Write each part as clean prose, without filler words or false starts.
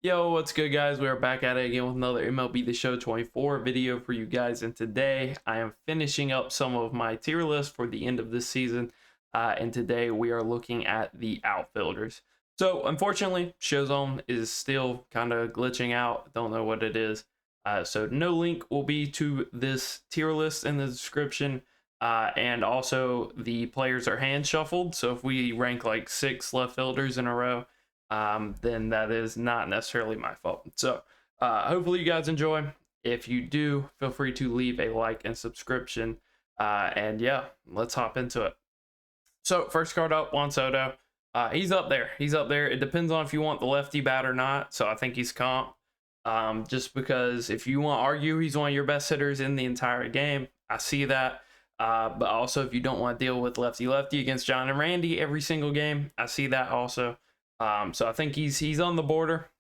Yo, what's good, guys? We are back at it again with another MLB The Show 24 video for you guys. And today I am finishing up some of my tier list for the end of this season. And today we are looking at the outfielders. So unfortunately, Showzone is still kind of glitching out. Don't know what it is. So no link will be to this tier list in the description. And also the players are hand shuffled. So if we rank like 6 left fielders in a row, then that is not necessarily my fault. So hopefully you guys enjoy. If you do, feel free to leave a like and subscription. And yeah, let's hop into it. So first card up, Juan Soto. He's up there. He's up there. It depends on if you want the lefty bat or not. So I think he's comp. Just because if you want to argue he's one of your best hitters in the entire game, I see that. But also if you don't want to deal with lefty against John and Randy every single game, I see that also. So I think he's on the border.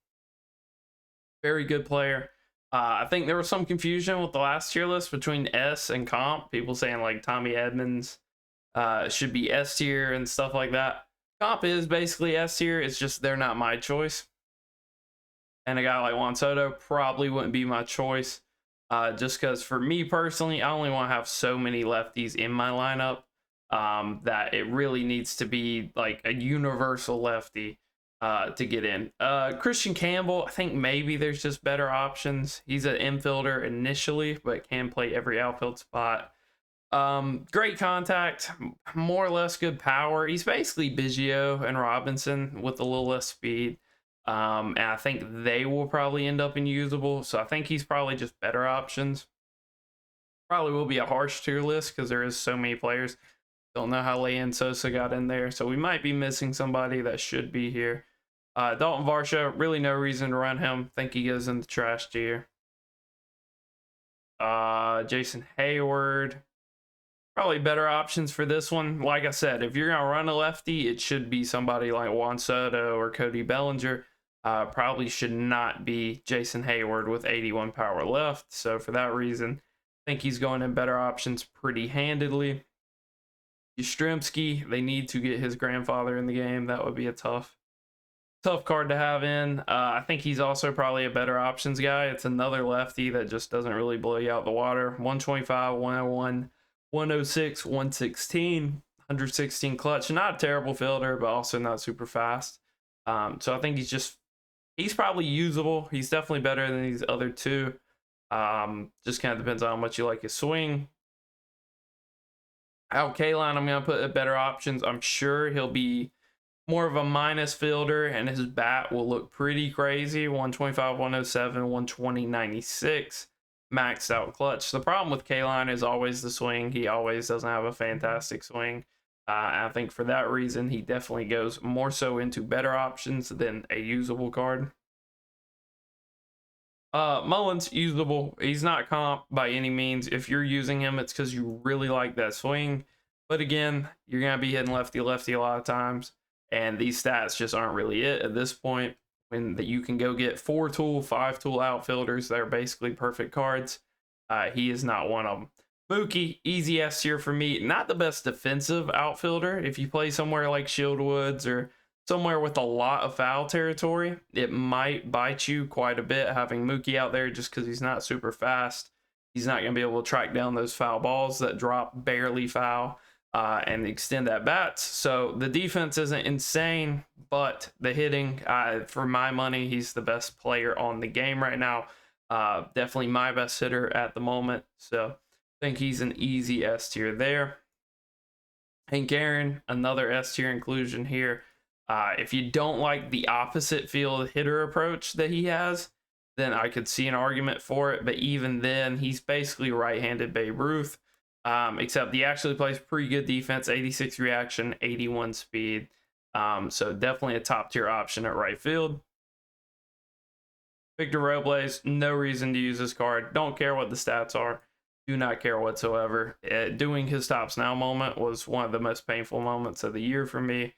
Very good player. I think there was some confusion with the last tier list between S and comp. People saying like Tommy Edmonds should be S tier and stuff like that. Comp is basically S tier. It's just they're not my choice. And a guy like Juan Soto probably wouldn't be my choice. Just because for me personally, I only want to have so many lefties in my lineup that it really needs to be like a universal lefty to get in. Christian Campbell, I think maybe there's just better options. He's an infielder initially, but can play every outfield spot. Great contact, more or less good power. He's basically Biggio and Robinson with a little less speed. And I think they will probably end up unusable. So I think he's probably just better options. Probably will be a harsh tier list because there is so many players. Don't know how Leyan Sosa got in there. So we might be missing somebody that should be here. Dalton Varsho, really no reason to run him. Think he goes in the trash tier. Jason Hayward. Probably better options for this one. Like I said, if you're going to run a lefty, it should be somebody like Juan Soto or Cody Bellinger. Probably should not be Jason Hayward with 81 power left. So for that reason, I think he's going in better options pretty handedly. Yastrzemski, they need to get his grandfather in the game. That would be a tough card to have in. I think he's also probably a better options guy. It's another lefty that just doesn't really blow you out the water. 125, 101, 106, 116, 116 clutch. Not a terrible fielder, but also not super fast. So I think he's probably usable. He's definitely better than these other two. Just kind of depends on how much you like his swing. Al Kaline, I'm going to put better options. I'm sure he'll be more of a minus fielder, and his bat will look pretty crazy. 125, 107, 120, 96. Maxed out clutch. The problem with Kaline is always the swing. He always doesn't have a fantastic swing. I think for that reason, he definitely goes more so into better options than a usable card. Mullins, usable. He's not comp by any means. If you're using him, it's because you really like that swing. But again, you're going to be hitting lefty a lot of times. And these stats just aren't really it at this point. When you can go get 4-tool, 5-tool outfielders that are basically perfect cards. He is not one of them. Mookie, easy S tier for me. Not the best defensive outfielder. If you play somewhere like Shieldwoods or somewhere with a lot of foul territory, it might bite you quite a bit having Mookie out there just because he's not super fast. He's not going to be able to track down those foul balls that drop barely foul and extend at bats. So the defense isn't insane, but the hitting, for my money, he's the best player on the game right now. Definitely my best hitter at the moment. So I think he's an easy S tier there. Hank Aaron, another S tier inclusion here. If you don't like the opposite field hitter approach that he has, then I could see an argument for it. But even then, he's basically right-handed Babe Ruth, except he actually plays pretty good defense, 86 reaction, 81 speed. So definitely a top-tier option at right field. Victor Robles, no reason to use this card. Don't care what the stats are. Do not care whatsoever. Doing his tops now moment was one of the most painful moments of the year for me.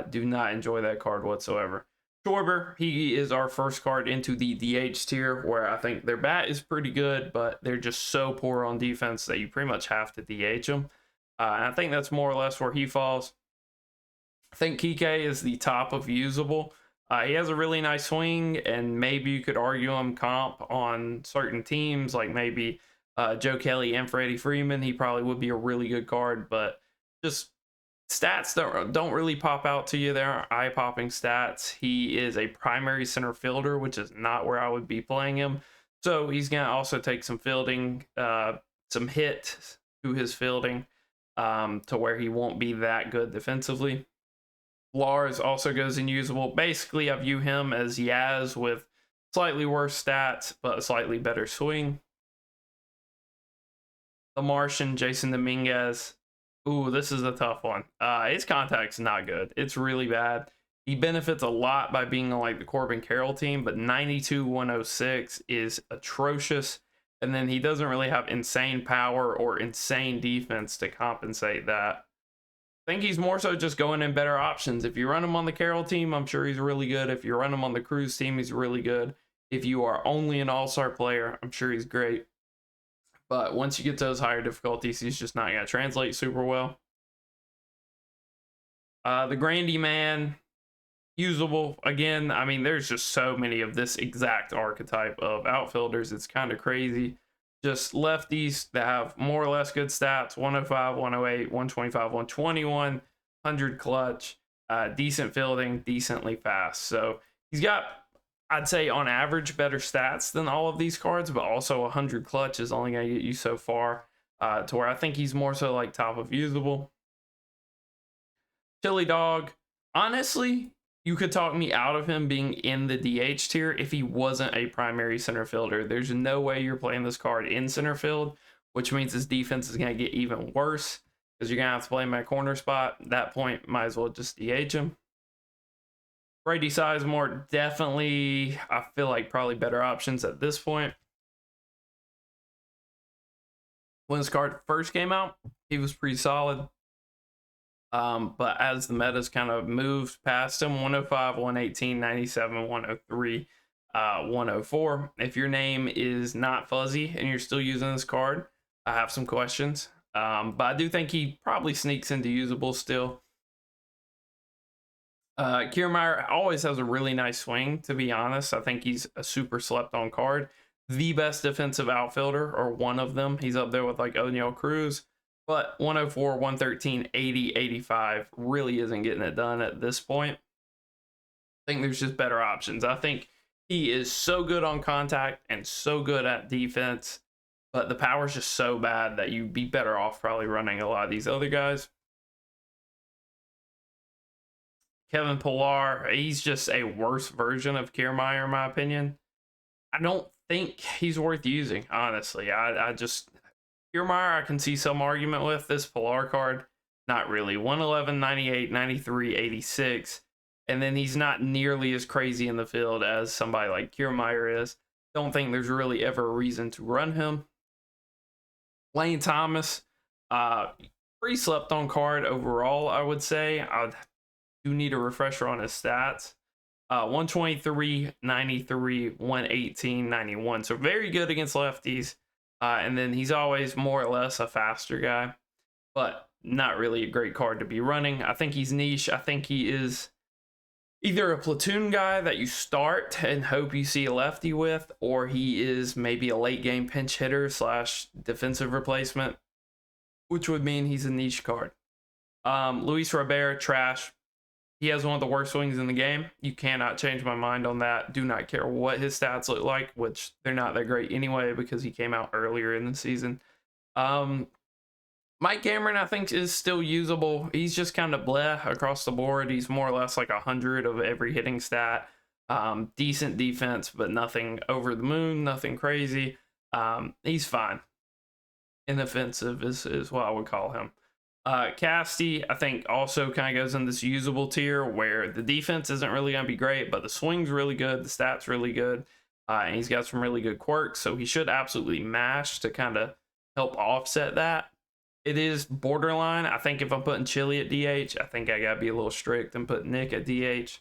Do not enjoy that card whatsoever. Schwarber, he is our first card into the DH tier, where I think their bat is pretty good, but they're just so poor on defense that you pretty much have to DH them. And I think that's more or less where he falls. I think Kike is the top of usable. He has a really nice swing, and maybe you could argue him comp on certain teams, like maybe Joe Kelly and Freddie Freeman. He probably would be a really good card, but just stats don't really pop out to you. There, eye-popping stats. He is a primary center fielder, which is not where I would be playing him. So he's gonna also take some fielding, some hit to his fielding, to where he won't be that good defensively. Lars also goes unusable. Basically, I view him as Yaz with slightly worse stats, but a slightly better swing. The Martian, Jason Dominguez. Ooh, this is a tough one. His contact's not good. It's really bad. He benefits a lot by being on like the Corbin Carroll team, but 92-106 is atrocious. And then he doesn't really have insane power or insane defense to compensate that. I think he's more so just going in better options. If you run him on the Carroll team, I'm sure he's really good. If you run him on the Cruz team, he's really good. If you are only an all-star player, I'm sure he's great. But once you get to those higher difficulties, he's just not going to translate super well. The Grandy Man, usable. Again, I mean, there's just so many of this exact archetype of outfielders. It's kind of crazy. Just lefties that have more or less good stats: 105, 108, 125, 121, 100 clutch, decent fielding, decently fast. So he's got, I'd say on average, better stats than all of these cards, but also 100 clutch is only going to get you so far, to where I think he's more so like top of usable. Chili Dog, honestly, you could talk me out of him being in the DH tier if he wasn't a primary center fielder. There's no way you're playing this card in center field, which means his defense is going to get even worse because you're going to have to play him at corner spot. At that point, might as well just DH him. Brady Sizemore, definitely, I feel like probably better options at this point. When this card first came out, he was pretty solid. But as the metas kind of moved past him, 105, 118, 97, 103, 104. If your name is not fuzzy and you're still using this card, I have some questions. But I do think he probably sneaks into usable still. Kiermaier always has a really nice swing, to be honest. I think he's a super slept on card. The best defensive outfielder, or one of them. He's up there with like Oneil Cruz. But 104, 113, 80, 85 really isn't getting it done at this point. I think there's just better options. I think he is so good on contact and so good at defense, but the power is just so bad that you'd be better off probably running a lot of these other guys. Kevin Pillar, he's just a worse version of Kiermaier, in my opinion. I don't think he's worth using, honestly. I just... Kiermaier, I can see some argument with. This Pillar card, not really. 111, 98, 93, 86. And then he's not nearly as crazy in the field as somebody like Kiermaier is. Don't think there's really ever a reason to run him. Lane Thomas, pretty slept on card overall, I would say. I do need a refresher on his stats. 123, 93, 118, 91. So very good against lefties. And then he's always more or less a faster guy, but not really a great card to be running. I think he's niche. I think he is either a platoon guy that you start and hope you see a lefty with, or he is maybe a late game pinch hitter / defensive replacement, which would mean he's a niche card. Luis Robert, trash. He has one of the worst swings in the game. You cannot change my mind on that. Do not care what his stats look like, which they're not that great anyway because he came out earlier in the season. Mike Cameron, I think, is still usable. He's just kind of bleh across the board. He's more or less like 100 of every hitting stat. Decent defense, but nothing over the moon, nothing crazy. He's fine. Inoffensive is what I would call him. Casty, I think, also kind of goes in this usable tier where the defense isn't really going to be great, but the swing's really good, the stats really good, and he's got some really good quirks, so he should absolutely mash to kind of help offset that. It is borderline. I think if I'm putting Chili at DH, I think I got to be a little strict and put Nick at DH,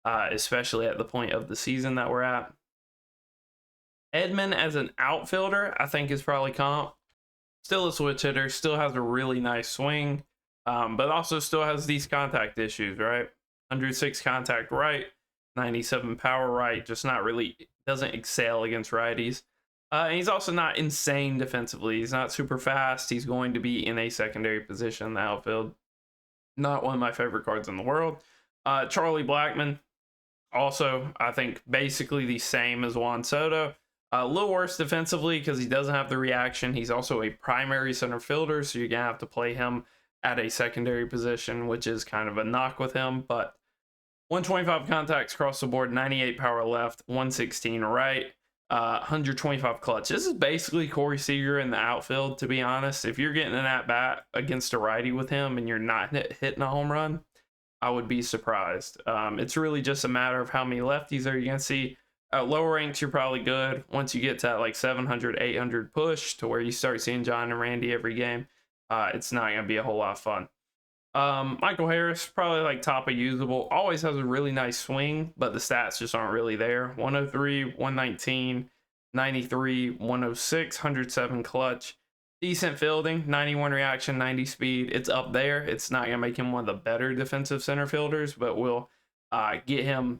especially at the point of the season that we're at. Edman as an outfielder, I think is probably comp. Still a switch hitter, still has a really nice swing, but also still has these contact issues, right? 106 contact right, 97 power right, just not really, doesn't excel against righties. And he's also not insane defensively. He's not super fast. He's going to be in a secondary position in the outfield. Not one of my favorite cards in the world. Charlie Blackmon, also, I think basically the same as Juan Soto. A little worse defensively because he doesn't have the reaction. He's also a primary center fielder, so you're going to have to play him at a secondary position, which is kind of a knock with him. But 125 contacts across the board, 98 power left, 116 right, 125 clutch. This is basically Corey Seager in the outfield, to be honest. If you're getting an at-bat against a righty with him and you're not hitting a home run, I would be surprised. It's really just a matter of how many lefties are you going to see. At lower ranks, you're probably good. Once you get to that like 700, 800 push to where you start seeing John and Randy every game, it's not going to be a whole lot of fun. Michael Harris, probably like top of usable. Always has a really nice swing, but the stats just aren't really there. 103, 119, 93, 106, 107 clutch. Decent fielding, 91 reaction, 90 speed. It's up there. It's not going to make him one of the better defensive center fielders, but will get him,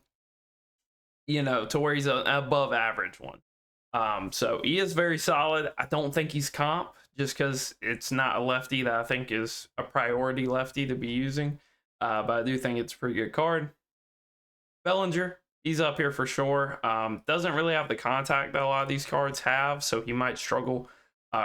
to where he's an above average one. So he is very solid. I don't think he's comp just because it's not a lefty that I think is a priority lefty to be using. But I do think it's a pretty good card. Bellinger, he's up here for sure. Doesn't really have the contact that a lot of these cards have, so he might struggle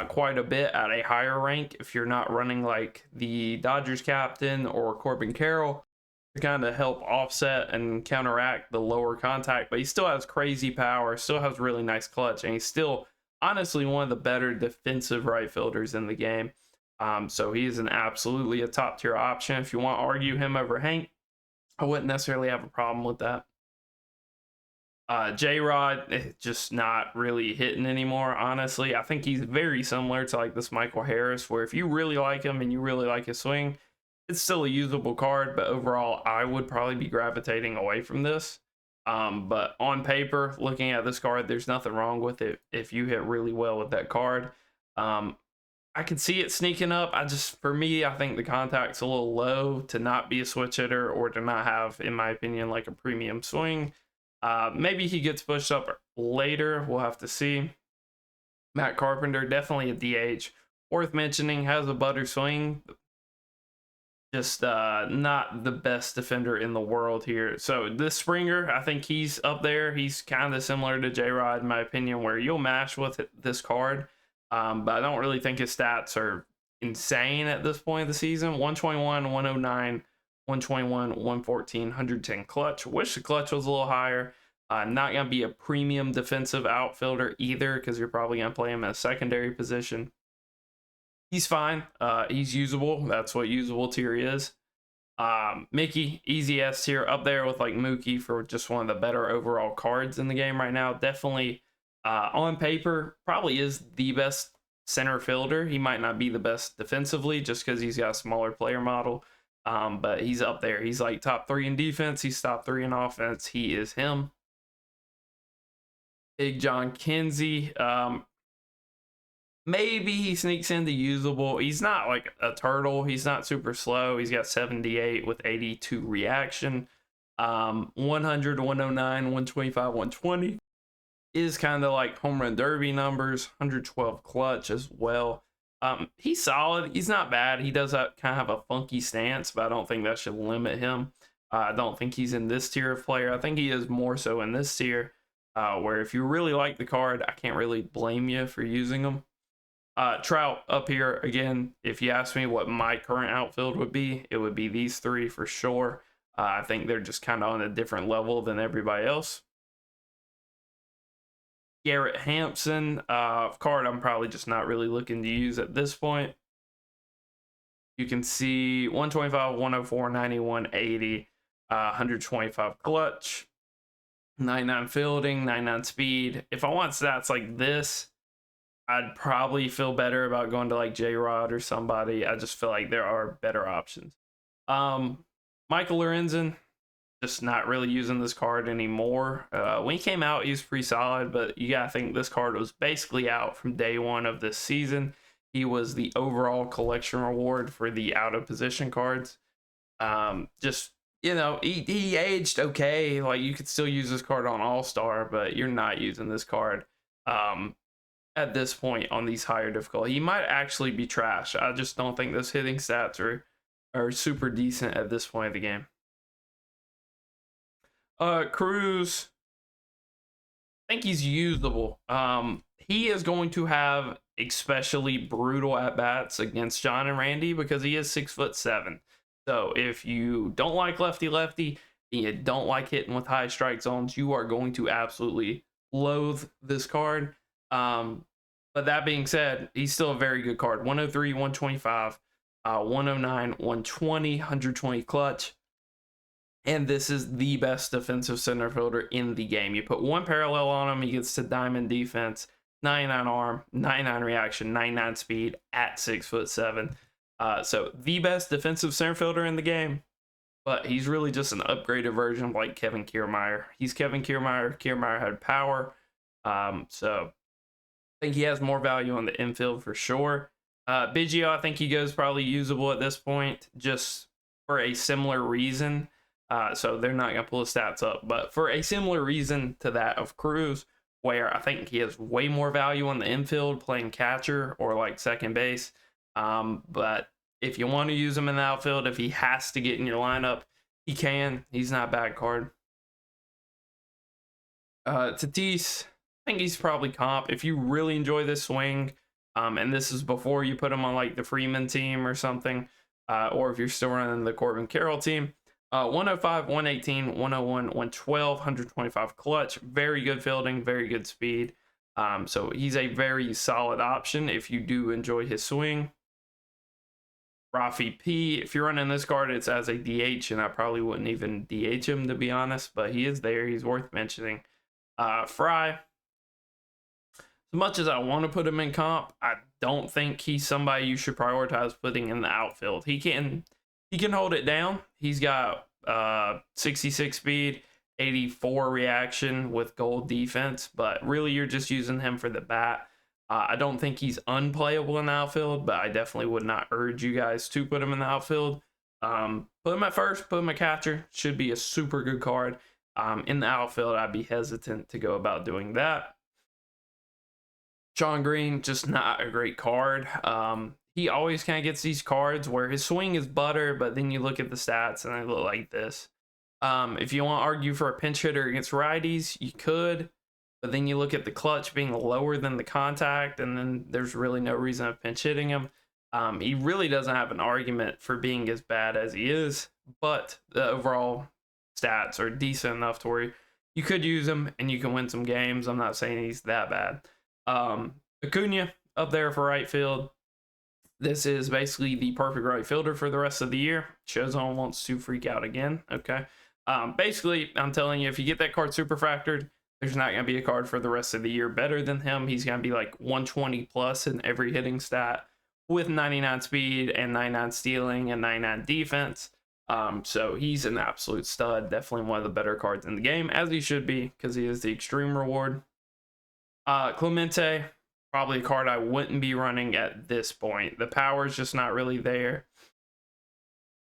quite a bit at a higher rank if you're not running like the Dodgers captain or Corbin Carroll to kind of help offset and counteract the lower contact. But he still has crazy power, still has really nice clutch, and he's still honestly one of the better defensive right fielders in the game. So he is absolutely a top tier option. If you want to argue him over Hank, I wouldn't necessarily have a problem with that. J-Rod, just not really hitting anymore, honestly. I think he's very similar to like this Michael Harris, where if you really like him and you really like his swing, it's still a usable card, but overall, I would probably be gravitating away from this. But on paper, looking at this card, there's nothing wrong with it if you hit really well with that card. I can see it sneaking up. For me, I think the contact's a little low to not be a switch hitter or to not have, in my opinion, like a premium swing. Maybe he gets pushed up later. We'll have to see. Matt Carpenter, definitely a DH. Worth mentioning, has a butter swing. Just not the best defender in the world here. So this Springer, I think he's up there. He's kind of similar to J-Rod, in my opinion, where you'll mash with this card. But I don't really think his stats are insane at this point of the season. 121, 109, 121, 114, 110 clutch. Wish the clutch was a little higher. Not going to be a premium defensive outfielder either because you're probably going to play him at a secondary position. He's fine. He's usable. That's what usable tier is. Mickey, easy S tier, up there with like Mookie for just one of the better overall cards in the game right now. Definitely on paper, probably is the best center fielder. He might not be the best defensively just because he's got a smaller player model. But he's up there. He's like top 3 in defense. He's top 3 in offense. He is him. Big John Kinsey. Maybe he sneaks into usable. He's not like a turtle. He's not super slow. He's got 78 with 82 reaction. 100, 109, 125, 120 is kind of like home run derby numbers. 112 clutch as well. He's solid. He's not bad. He does kind of have a funky stance, but I don't think that should limit him. I don't think he's in this tier of player. I think he is more so in this tier, where if you really like the card, I can't really blame you for using him. Trout up here again. If you ask me what my current outfield would be, it would be these 3 for sure. I think they're just kind of on a different level than everybody else. Garrett Hampson, card I'm probably just not really looking to use at this point. You can see 125, 104, 91, 80, 125 clutch, 99 fielding, 99 speed. If I want stats like this, I'd probably feel better about going to like J-Rod or somebody. I just feel like there are better options. Michael Lorenzen, just not really using this card anymore. When he came out, he was pretty solid, but you gotta think this card was basically out from day 1 of this season. He was the overall collection reward for the out of position cards. Just you know, he aged okay. Like, you could still use this card on All-Star, but you're not using this card at this point on these higher difficulty. He might actually be trash. I just don't think those hitting stats are super decent at this point of the game. Cruz, I think he's usable. He is going to have especially brutal at bats against John and Randy because he is 6'7". So if you don't like lefty lefty and you don't like hitting with high strike zones, you are going to absolutely loathe this card. But that being said, he's still a very good card. 103, 125, 109, 120, 120 clutch. And this is the best defensive center fielder in the game. You put one parallel on him, he gets to diamond defense, 99 arm, 99 reaction, 99 speed at 6'7". So the best defensive center fielder in the game, but he's really just an upgraded version of like Kevin Kiermaier. He's Kevin Kiermaier. Kiermaier had power. So I think he has more value on the infield for sure. Biggio, I think he goes probably usable at this point, just for a similar reason. So they're not going to pull his stats up, but for a similar reason to that of Cruz, where I think he has way more value on the infield playing catcher or like second base. But if you want to use him in the outfield, if he has to get in your lineup, he can. He's not a bad card. Tatis, I think he's probably comp. If you really enjoy this swing, and this is before you put him on like the Freeman team or something, or if you're still running the Corbin Carroll team, 105, 118, 101, 112, 125 clutch. Very good fielding, very good speed. So he's a very solid option if you do enjoy his swing. Rafi P, if you're running this card, it's as a DH, and I probably wouldn't even DH him, to be honest, but he is there. He's worth mentioning. Fry, as much as I want to put him in comp, I don't think he's somebody you should prioritize putting in the outfield. He can hold it down. He's got 66 speed, 84 reaction with gold defense, but really you're just using him for the bat. I don't think he's unplayable in the outfield, but I definitely would not urge you guys to put him in the outfield. Put him at first, put him at catcher. Should be a super good card. In the outfield, I'd be hesitant to go about doing that. John Green, just not a great card. He always kind of gets these cards where his swing is butter, but then you look at the stats and they look like this. If you want to argue for a pinch hitter against righties, you could, but then you look at the clutch being lower than the contact, and then there's really no reason of pinch hitting him. He really doesn't have an argument for being as bad as he is, but the overall stats are decent enough to where you could use him and you can win some games. I'm not saying he's that bad. Acuna up there for right field. This is basically the perfect right fielder for the rest of the year. Showzone wants to freak out again. Okay. Basically, I'm telling you, if you get that card super factored, there's not going to be a card for the rest of the year better than him. He's going to be like 120 plus in every hitting stat with 99 speed and 99 stealing and 99 defense. So he's an absolute stud. Definitely one of the better cards in the game, as he should be, because he is the extreme reward. Clemente, probably a card I wouldn't be running at this point. The power is just not really there.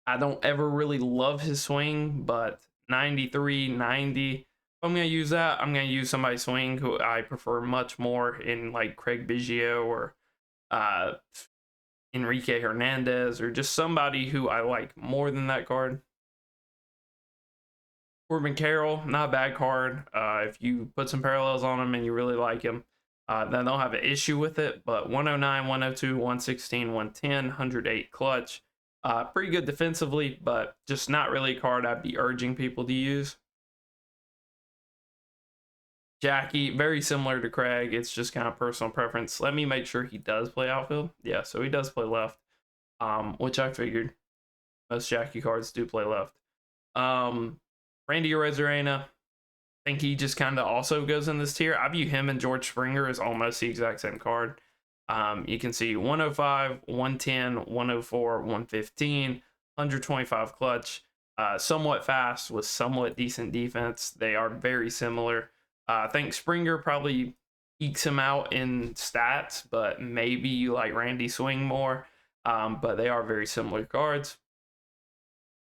I don't ever really love his swing, but 93, 90. If I'm going to use that, I'm going to use somebody's swing who I prefer much more in like Craig Biggio or Enrique Hernandez, or just somebody who I like more than that card. Corbin Carroll, not a bad card. If you put some parallels on him and you really like him, then I don't have an issue with it. But 109, 102, 116, 110, 108 clutch. Pretty good defensively, but just not really a card I'd be urging people to use. Jackie, very similar to Craig. It's just kind of personal preference. Let me make sure he does play outfield. Yeah, so he does play left, which I figured. Most Jackie cards do play left. Randy Arozarena, I think he just kind of also goes in this tier. I view him and George Springer as almost the exact same card. You can see 105, 110, 104, 115, 125 clutch. Somewhat fast with somewhat decent defense. They are very similar. I think Springer probably ekes him out in stats, but maybe you like Randy swing more. But they are very similar cards.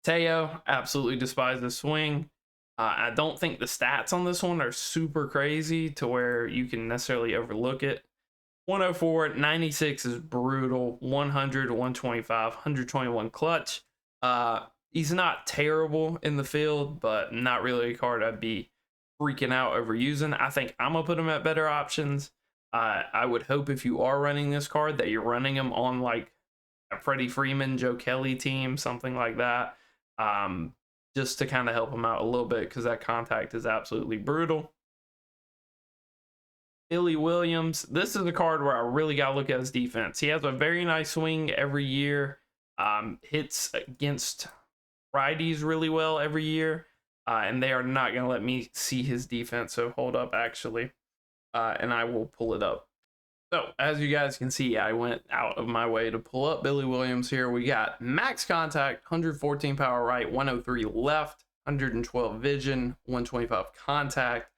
Teo, absolutely despise the swing. I don't think the stats on this one are super crazy to where you can necessarily overlook it. 104, 96 is brutal. 100, 125, 121 clutch. He's not terrible in the field, but not really a card I'd be freaking out over using. I think I'm going to put him at better options. I would hope if you are running this card that you're running him on like a Freddie Freeman, Joe Kelly team, something like that. Just to kind of help him out a little bit because that contact is absolutely brutal. Billy Williams, this is a card where I really got to look at his defense. He has a very nice swing every year. Hits against righties really well every year. And they are not going to let me see his defense. So hold up, actually. And I will pull it up. So as you guys can see, I went out of my way to pull up Billy Williams here. We got max contact, 114 power right, 103 left, 112 vision, 125 contact.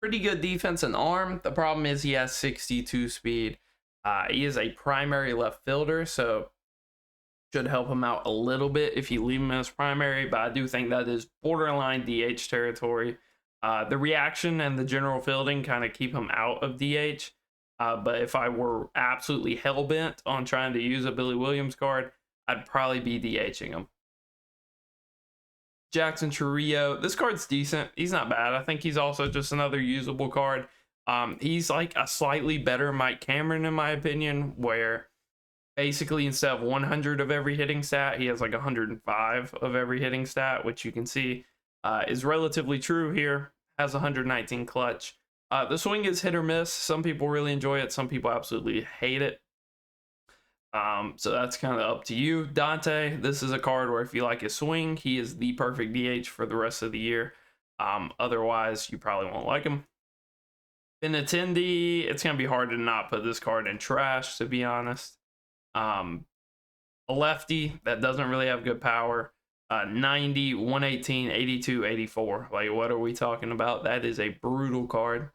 Pretty good defense and arm. The problem is he has 62 speed. He is a primary left fielder, so should help him out a little bit if you leave him as primary, but I do think that is borderline DH territory. The reaction and the general fielding kind of keep him out of DH. But if I were absolutely hell-bent on trying to use a Billy Williams card, I'd probably be DHing him. Jackson Chourio, this card's decent. He's not bad. I think he's also just another usable card. He's like a slightly better Mike Cameron, in my opinion, where basically instead of 100 of every hitting stat, he has like 105 of every hitting stat, which you can see is relatively true here. Has 119 clutch. The swing is hit or miss. Some people really enjoy it. Some people absolutely hate it. So that's kind of up to you. Dante, this is a card where if you like his swing, he is the perfect DH for the rest of the year. Otherwise, you probably won't like him. Benintendi, it's going to be hard to not put this card in trash, to be honest. A lefty that doesn't really have good power. 90, 118, 82, 84. Like, what are we talking about? That is a brutal card.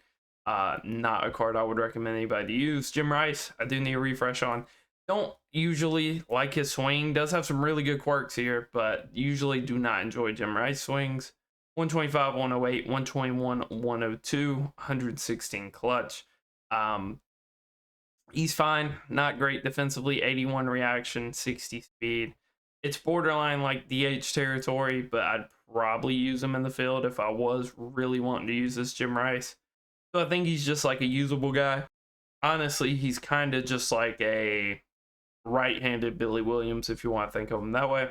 Not a card I would recommend anybody to use. Jim Rice, I do need a refresh on. Don't usually like his swing. Does have some really good quirks here, but usually do not enjoy Jim Rice swings. 125, 108, 121, 102, 116 clutch. He's fine. Not great defensively. 81 reaction, 60 speed. It's borderline like DH territory, but I'd probably use him in the field if I was really wanting to use this Jim Rice. So I think he's just like a usable guy. Honestly, he's kind of just like a right-handed Billy Williams, if you want to think of him that way.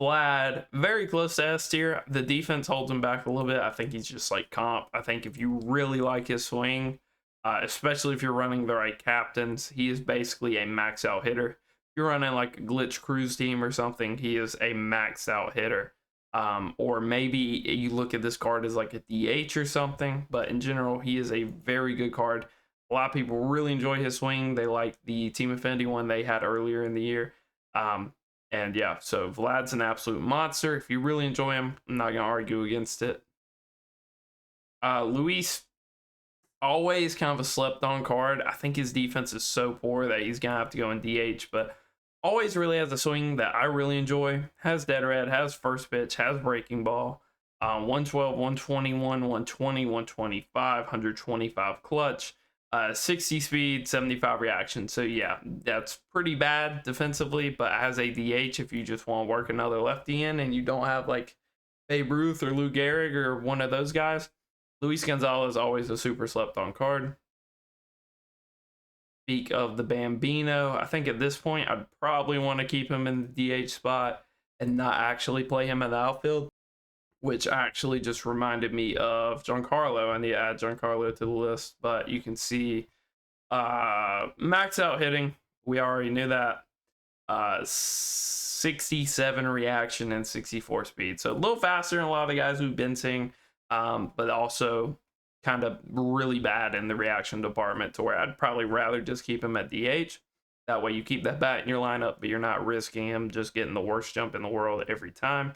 Vlad, very close to S tier. The defense holds him back a little bit. I think he's just like comp. I think if you really like his swing, especially if you're running the right captains, he is basically a max out hitter. If you're running like a glitch cruise team or something, he is a maxed out hitter. Or maybe you look at this card as like a DH or something, but in general, he is a very good card. A lot of people really enjoy his swing. They like the Team Affinity one they had earlier in the year. And yeah, so Vlad's an absolute monster. If you really enjoy him, I'm not going to argue against it. Luis, always kind of a slept on card. I think his defense is so poor that he's going to have to go in DH, but always really has a swing that I really enjoy. Has dead red, has first pitch, has breaking ball. 112, 121, 120, 125, 125 clutch. 60 speed, 75 reaction. So yeah, that's pretty bad defensively, but as a DH, if you just want to work another lefty in and you don't have like Babe Ruth or Lou Gehrig or one of those guys, Luis Gonzalez is always a super slept on card. Speak of the Bambino, I think at this point I'd probably want to keep him in the DH spot and not actually play him in the outfield, which actually just reminded me of Giancarlo. I need to add Giancarlo to the list, but you can see max out hitting. We already knew that. 67 reaction and 64 speed. So a little faster than a lot of the guys we've been seeing, but also kind of really bad in the reaction department to where I'd probably rather just keep him at DH. That way you keep that bat in your lineup, but you're not risking him just getting the worst jump in the world every time.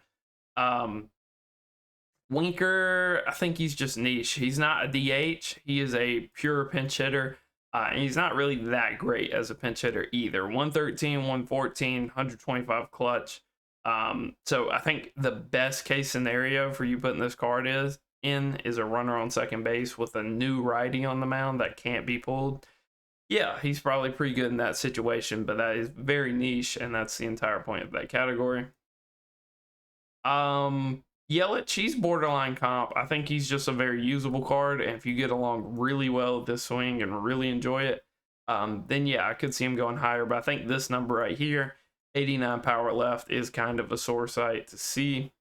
Winker, I think he's just niche. He's not a DH. He is a pure pinch hitter. And he's not really that great as a pinch hitter either. 113, 114, 125 clutch. So I think the best case scenario for you putting this card is a runner on second base with a new righty on the mound that can't be pulled. Yeah, he's probably pretty good in that situation, but that is very niche, and that's the entire point of that category. Yelich, he's borderline comp. I think he's just a very usable card, and if you get along really well with this swing and really enjoy it, then yeah, I could see him going higher. But I think this number right here, 89 power left, is kind of a sore sight to see.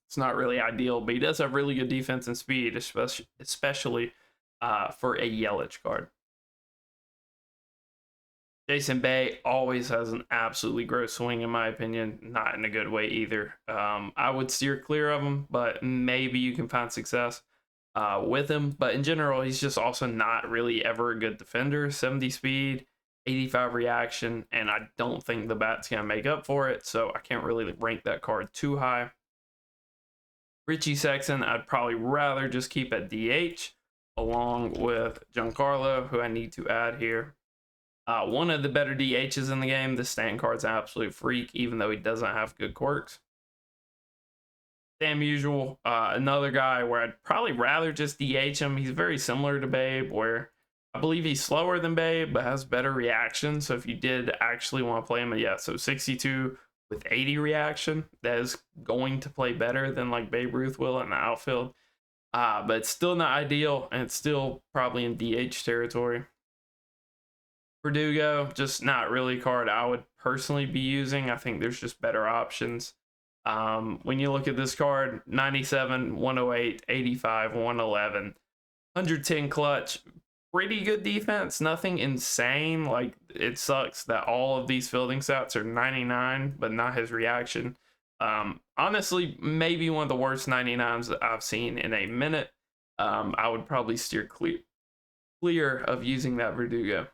It's not really ideal, but he does have really good defense and speed, especially for a Yelich card. Jason Bay always has an absolutely gross swing, in my opinion. Not in a good way either. I would steer clear of him, but maybe you can find success with him. But in general, he's just also not really ever a good defender. 70 speed, 85 reaction, and I don't think the bat's going to make up for it, so I can't really rank that card too high. Richie Sexson, I'd probably rather just keep at DH, along with Giancarlo, who I need to add here. One of the better DHs in the game. This Stanton card's an absolute freak, even though he doesn't have good quirks. Sam Usual, another guy where I'd probably rather just DH him. He's very similar to Babe, where I believe he's slower than Babe, but has better reaction. So if you did actually want to play him, yeah, so 62 with 80 reaction, that is going to play better than like Babe Ruth will in the outfield. But it's still not ideal, and it's still probably in DH territory. Verdugo, just not really a card I would personally be using. I think there's just better options. When you look at this card, 97, 108, 85, 111, 110 clutch, pretty good defense, nothing insane. Like, it sucks that all of these fielding stats are 99, but not his reaction. Honestly, maybe one of the worst 99s that I've seen in a minute. I would probably steer clear of using that Verdugo.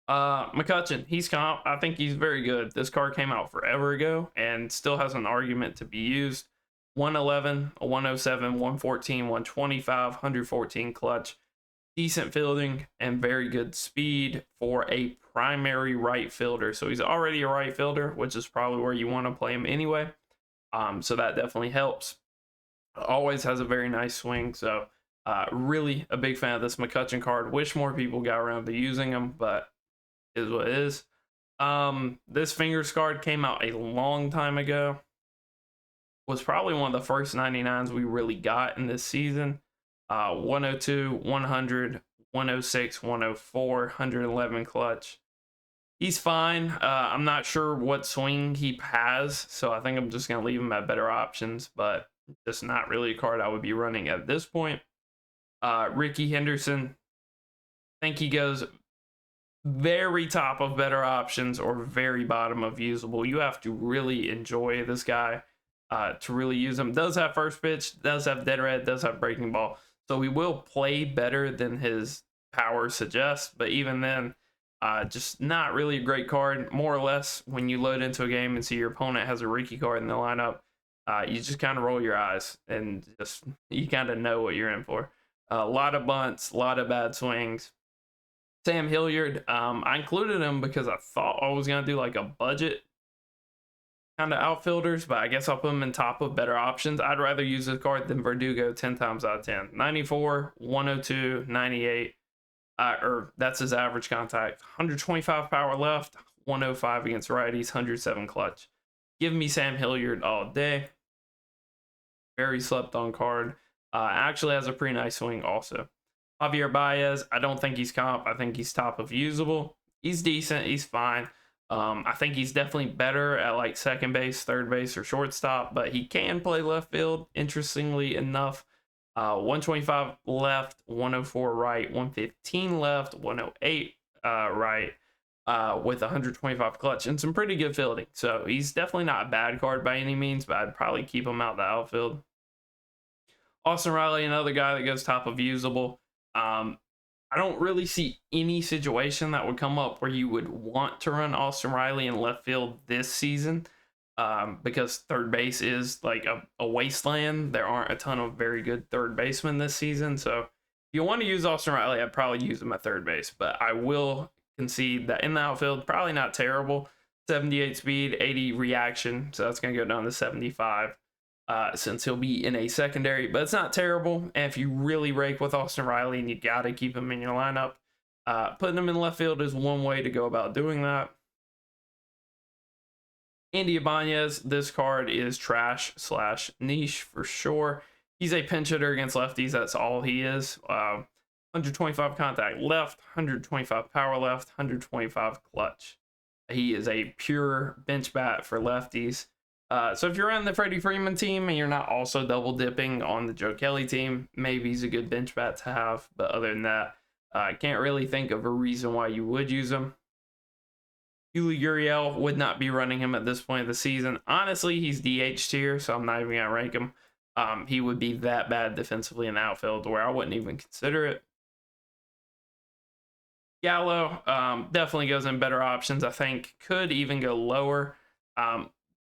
McCutchen, he's comp. I think he's very good. This card came out forever ago and still has an argument to be used. 111, 107, 114, 125, 114 clutch. Decent fielding and very good speed for a primary right fielder. So he's already a right fielder, which is probably where you want to play him anyway. So that definitely helps. Always has a very nice swing. So really a big fan of this McCutchen card. Wish more people got around to using him, but is what it is. This Fingers card came out a long time ago. Was probably one of the first 99s we really got in this season. 102, 100, 106, 104, 111 clutch. He's fine. I'm not sure what swing he has, so I think I'm just going to leave him at better options, but just not really a card I would be running at this point. Ricky Henderson, I think he goes very top of better options or very bottom of usable. You have to really enjoy this guy to really use him. Does have first pitch, does have dead red, does have breaking ball. So he will play better than his power suggests, but even then, just not really a great card. More or less, when you load into a game and see your opponent has a Ricky card in the lineup, you just kind of roll your eyes and just you kind of know what you're in for. A lot of bunts, a lot of bad swings. Sam Hilliard, I included him because I thought I was going to do like a budget kind of outfielders, but I guess I'll put him in top of better options. I'd rather use this card than Verdugo 10 times out of 10. 94, 102, 98, or that's his average contact. 125 power left, 105 against righties, 107 clutch. Give me Sam Hilliard all day. Very slept on card. Actually has a pretty nice swing also. Javier Baez, I don't think he's comp. I think he's top of usable. He's decent. He's fine. I think he's definitely better at like second base, third base, or shortstop, but he can play left field, interestingly enough. 125 left, 104 right, 115 left, 108 right, with 125 clutch and some pretty good fielding. So he's definitely not a bad card by any means, but I'd probably keep him out the outfield. Austin Riley, another guy that goes top of usable. I don't really see any situation that would come up where you would want to run Austin Riley in left field this season, because third base is like a wasteland. There aren't a ton of very good third basemen this season, so you want to use Austin Riley, I'd probably use him at third base, but I will concede that in the outfield, probably not terrible. 78 speed, 80 reaction, so that's going to go down to 75 since he'll be in a secondary, but it's not terrible. And if you really rake with Austin Riley and you got to keep him in your lineup, putting him in left field is one way to go about doing that. Andy Ibanez, this card is trash / niche for sure. He's a pinch hitter against lefties. That's all he is. 125 contact left, 125 power left, 125 clutch. He is a pure bench bat for lefties. So if you're on the Freddie Freeman team and you're not also double dipping on the Joe Kelly team, maybe he's a good bench bat to have. But other than that, I can't really think of a reason why you would use him. Yuli Gurriel, would not be running him at this point of the season. Honestly, he's DH tier, so I'm not even going to rank him. He would be that bad defensively in the outfield where I wouldn't even consider it. Gallo definitely goes in better options. I think could even go lower.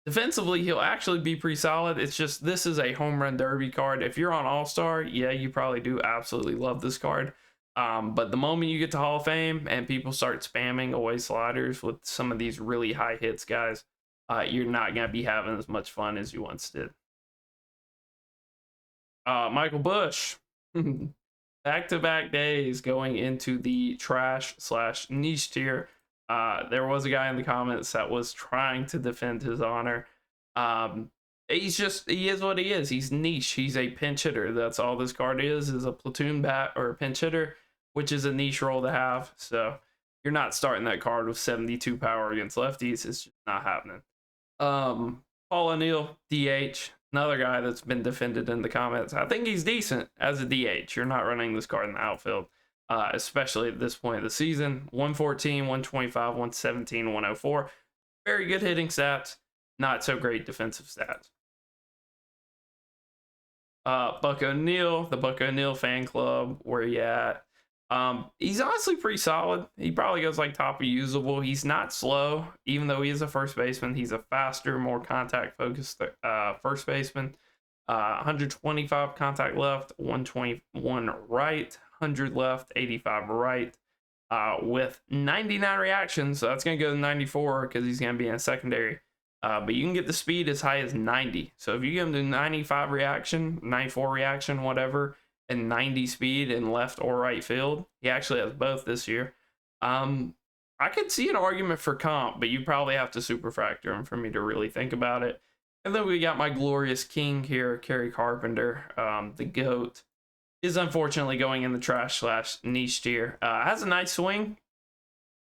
Defensively, he'll actually be pretty solid. It's just this is a home run derby card. If you're on All-Star, yeah, you probably do absolutely love this card. But the moment you get to Hall of Fame and people start spamming away sliders with some of these really high hits guys, you're not going to be having as much fun as you once did. Michael Bush, back-to-back days going into the trash / niche tier. There was a guy in the comments that was trying to defend his honor. He is what he is. He's niche. He's a pinch hitter. That's all this card is a platoon bat or a pinch hitter, which is a niche role to have. So you're not starting that card with 72 power against lefties. It's just not happening. Paul O'Neill, DH, another guy that's been defended in the comments. I think he's decent as a DH. You're not running this card in the outfield, especially at this point of the season. 114, 125, 117, 104. Very good hitting stats. Not so great defensive stats. Buck O'Neill, the Buck O'Neill fan club, where you at? He's honestly pretty solid. He probably goes like top of usable. He's not slow, even though he is a first baseman. He's a faster, more contact focused first baseman. 125 contact left, 121 right, 100 left, 85 right, with 99 reactions. So that's going to go to 94 because he's going to be in a secondary. But you can get the speed as high as 90. So if you get him to 95 reaction, 94 reaction, whatever, and 90 speed in left or right field, he actually has both this year. I could see an argument for comp, but you probably have to superfractor him for me to really think about it. And then we got my glorious king here, Kerry Carpenter, the GOAT, is unfortunately going in the trash / niche tier. Has a nice swing.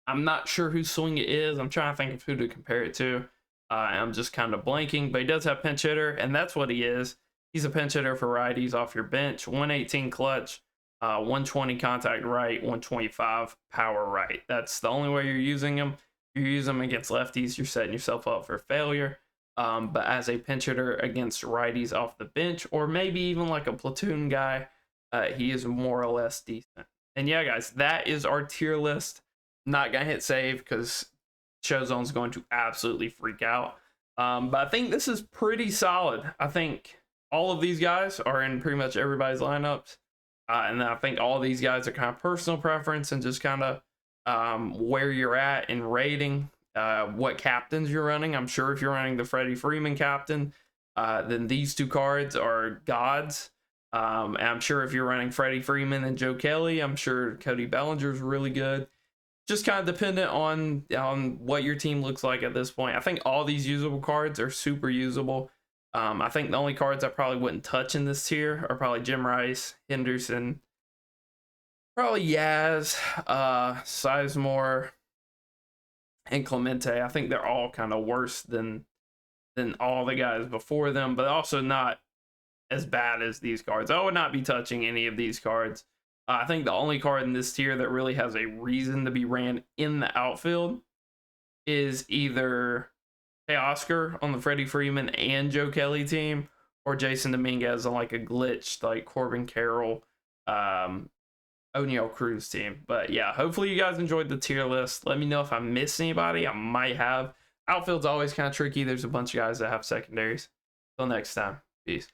I'm not sure whose swing it is. I'm trying to think of who to compare it to. I'm just kind of blanking, but he does have pinch hitter, and that's what he is. He's a pinch hitter for righties off your bench. 118 clutch, 120 contact right, 125 power right. That's the only way you're using him. If you use him against lefties, you're setting yourself up for failure. But as a pinch hitter against righties off the bench, or maybe even like a platoon guy, he is more or less decent. And yeah, guys, that is our tier list. I'm not going to hit save because Showzone's going to absolutely freak out. But I think this is pretty solid. I think all of these guys are in pretty much everybody's lineups. And I think all these guys are kind of personal preference and just kind of where you're at in rating, what captains you're running. I'm sure if you're running the Freddie Freeman captain, then these two cards are gods. And I'm sure if you're running Freddie Freeman and Joe Kelly, I'm sure Cody Bellinger's really good. Just kind of dependent on what your team looks like at this point. I think all these usable cards are super usable. I think the only cards I probably wouldn't touch in this tier are probably Jim Rice, Henderson, probably Yaz, Sizemore, and Clemente. I think they're all kind of worse than all the guys before them, but also not as bad as these cards. I would not be touching any of these cards. I think the only card in this tier that really has a reason to be ran in the outfield is either Oscar on the Freddie Freeman and Joe Kelly team, or Jason Dominguez on like a glitched like Corbin Carroll, O'Neill Cruz team. But yeah, hopefully you guys enjoyed the tier list. Let me know if I missed anybody. I might have. Outfield's always kind of tricky. There's a bunch of guys that have secondaries. Till next time, peace.